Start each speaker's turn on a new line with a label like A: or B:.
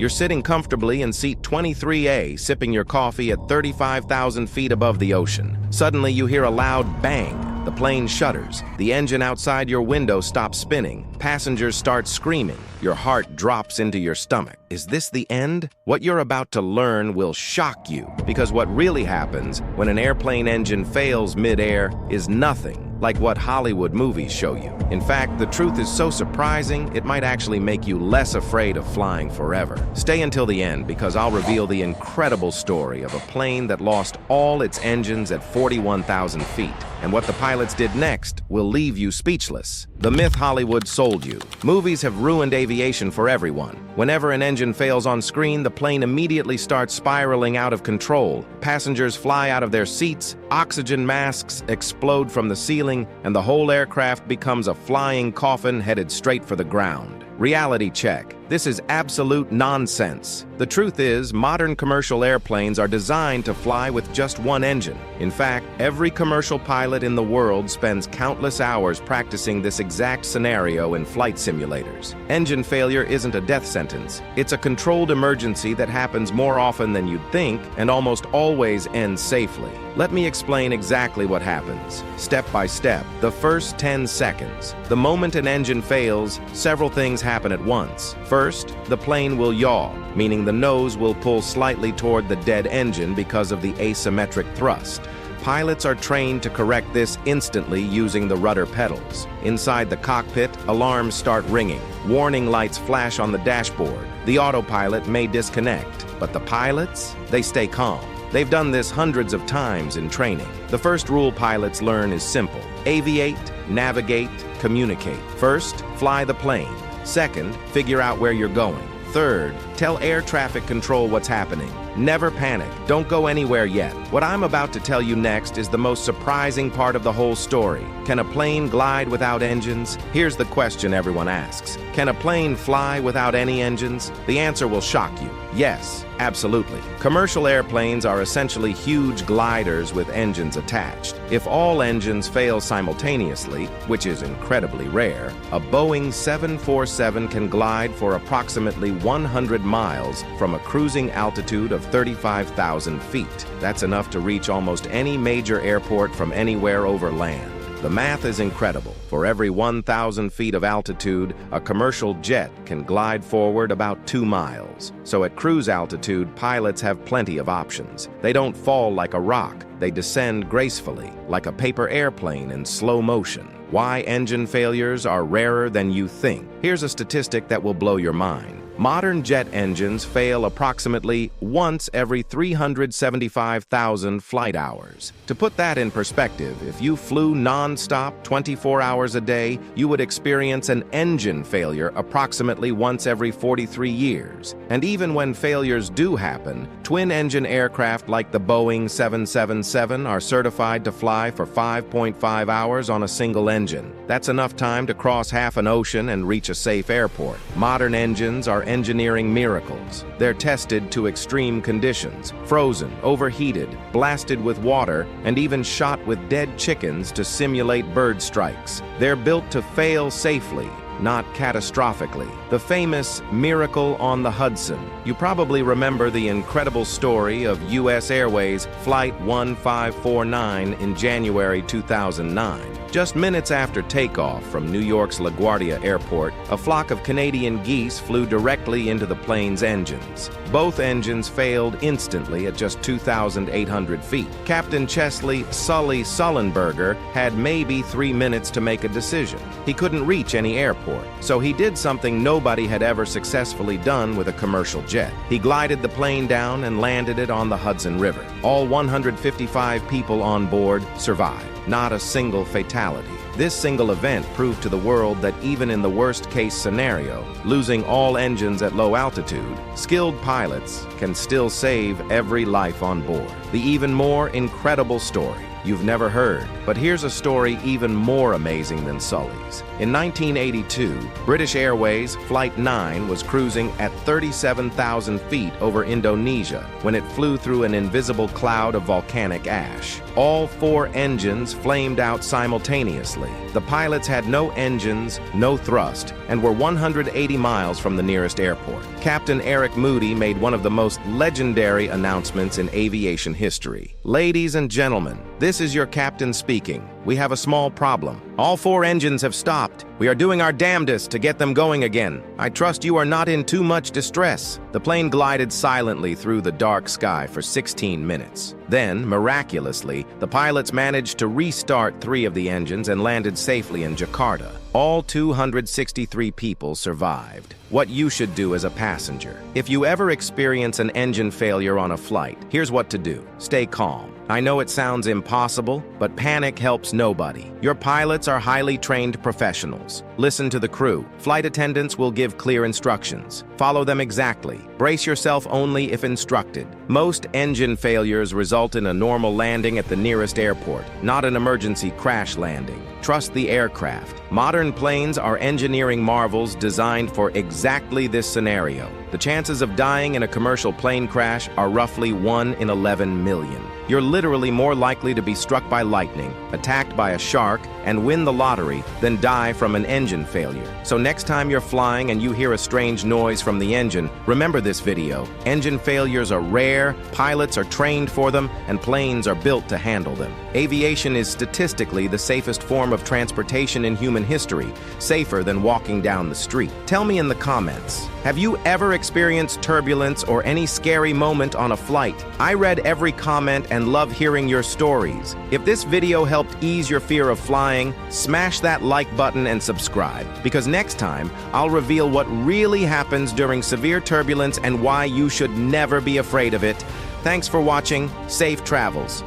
A: You're sitting comfortably in seat 23A, sipping your coffee at 35,000 feet above the ocean. Suddenly, you hear a loud bang. The plane shudders. The engine outside your window stops spinning. Passengers start screaming. Your heart drops into your stomach. Is this the end? What you're about to learn will shock you, because what really happens when an airplane engine fails mid-air is nothing like what Hollywood movies show you. In fact, the truth is so surprising, it might actually make you less afraid of flying forever. Stay until the end, because I'll reveal the incredible story of a plane that lost all its engines at 41,000 feet. And what the pilots did next will leave you speechless. The myth Hollywood sold you. Movies have ruined aviation for everyone. Whenever an engine fails on screen, the plane immediately starts spiraling out of control. Passengers fly out of their seats, oxygen masks explode from the ceiling, and the whole aircraft becomes a flying coffin headed straight for the ground. Reality check. This is absolute nonsense. The truth is, modern commercial airplanes are designed to fly with just one engine. In fact, every commercial pilot in the world spends countless hours practicing this exact scenario in flight simulators. Engine failure isn't a death sentence. It's a controlled emergency that happens more often than you'd think and almost always ends safely. Let me explain exactly what happens, step by step. The first 10 seconds. The moment an engine fails, several things happen at once. First, the plane will yaw, meaning the nose will pull slightly toward the dead engine because of the asymmetric thrust. Pilots are trained to correct this instantly using the rudder pedals. Inside the cockpit, alarms start ringing. Warning lights flash on the dashboard. The autopilot may disconnect, but the pilots, they stay calm. They've done this hundreds of times in training. The first rule pilots learn is simple. Aviate, navigate, communicate. First, fly the plane. Second, figure out where you're going. Third, tell air traffic control what's happening. Never panic. Don't go anywhere yet. What I'm about to tell you next is the most surprising part of the whole story. Can a plane glide without engines? Here's the question everyone asks. Can a plane fly without any engines? The answer will shock you. Yes, absolutely. Commercial airplanes are essentially huge gliders with engines attached. If all engines fail simultaneously, which is incredibly rare, a Boeing 747 can glide for approximately 100 miles from a cruising altitude of 35,000 feet. That's enough to reach almost any major airport from anywhere over land. The math is incredible. For every 1,000 feet of altitude, a commercial jet can glide forward about 2 miles. So at cruise altitude, pilots have plenty of options. They don't fall like a rock. They descend gracefully, like a paper airplane in slow motion. Why engine failures are rarer than you think. Here's a statistic that will blow your mind. Modern jet engines fail approximately once every 375,000 flight hours. To put that in perspective, if you flew non-stop 24 hours a day, you would experience an engine failure approximately once every 43 years. And even when failures do happen, twin-engine aircraft like the Boeing 777 are certified to fly for 5.5 hours on a single engine. That's enough time to cross half an ocean and reach a safe airport. Modern engines are engineering miracles. They're tested to extreme conditions, frozen, overheated, blasted with water, and even shot with dead chickens to simulate bird strikes. They're built to fail safely, not catastrophically. The famous miracle on the Hudson. You probably remember the incredible story of U.S. Airways Flight 1549 in January 2009. Just minutes after takeoff from New York's LaGuardia Airport, a flock of Canadian geese flew directly into the plane's engines. Both engines failed instantly at just 2,800 feet. Captain Chesley "Sully" Sullenberger had maybe 3 minutes to make a decision. He couldn't reach any airport, so he did something nobody had ever successfully done with a commercial jet. He glided the plane down and landed it on the Hudson River. All 155 people on board survived. Not a single fatality. This single event proved to the world that even in the worst-case scenario, losing all engines at low altitude, skilled pilots can still save every life on board. The even more incredible story. you've never heard. But here's a story even more amazing than Sully's. In 1982, British Airways Flight 9 was cruising at 37,000 feet over Indonesia when it flew through an invisible cloud of volcanic ash. All 4 engines flamed out simultaneously. The pilots had no engines, no thrust, and were 180 miles from the nearest airport. Captain Eric Moody made one of the most legendary announcements in aviation history. "Ladies and gentlemen, this is your captain speaking. We have a small problem. All 4 engines have stopped. We are doing our damnedest to get them going again. I trust you are not in too much distress." The plane glided silently through the dark sky for 16 minutes. Then, miraculously, the pilots managed to restart 3 of the engines and landed safely in Jakarta. All 263 people survived. What you should do as a passenger. If you ever experience an engine failure on a flight, here's what to do. Stay calm. I know it sounds impossible, but panic helps nobody. Your pilots are highly trained professionals. Listen to the crew. Flight attendants will give clear instructions. Follow them exactly. Brace yourself only if instructed. Most engine failures result in a normal landing at the nearest airport, not an emergency crash landing. Trust the aircraft. Modern planes are engineering marvels designed for exactly this scenario. The chances of dying in a commercial plane crash are roughly 1 in 11 million. You're literally more likely to be struck by lightning, attacked by a shark, and win the lottery than die from an engine failure. So next time you're flying and you hear a strange noise from the engine, remember this video. Engine failures are rare, pilots are trained for them, and planes are built to handle them. Aviation is statistically the safest form of transportation in human history, safer than walking down the street. Tell me in the comments, have you ever experienced turbulence or any scary moment on a flight? I read every comment and love hearing your stories. If this video helped ease your fear of flying, smash that like button and subscribe, because next time I'll reveal what really happens during severe turbulence and why you should never be afraid of it. Thanks for watching. Safe travels.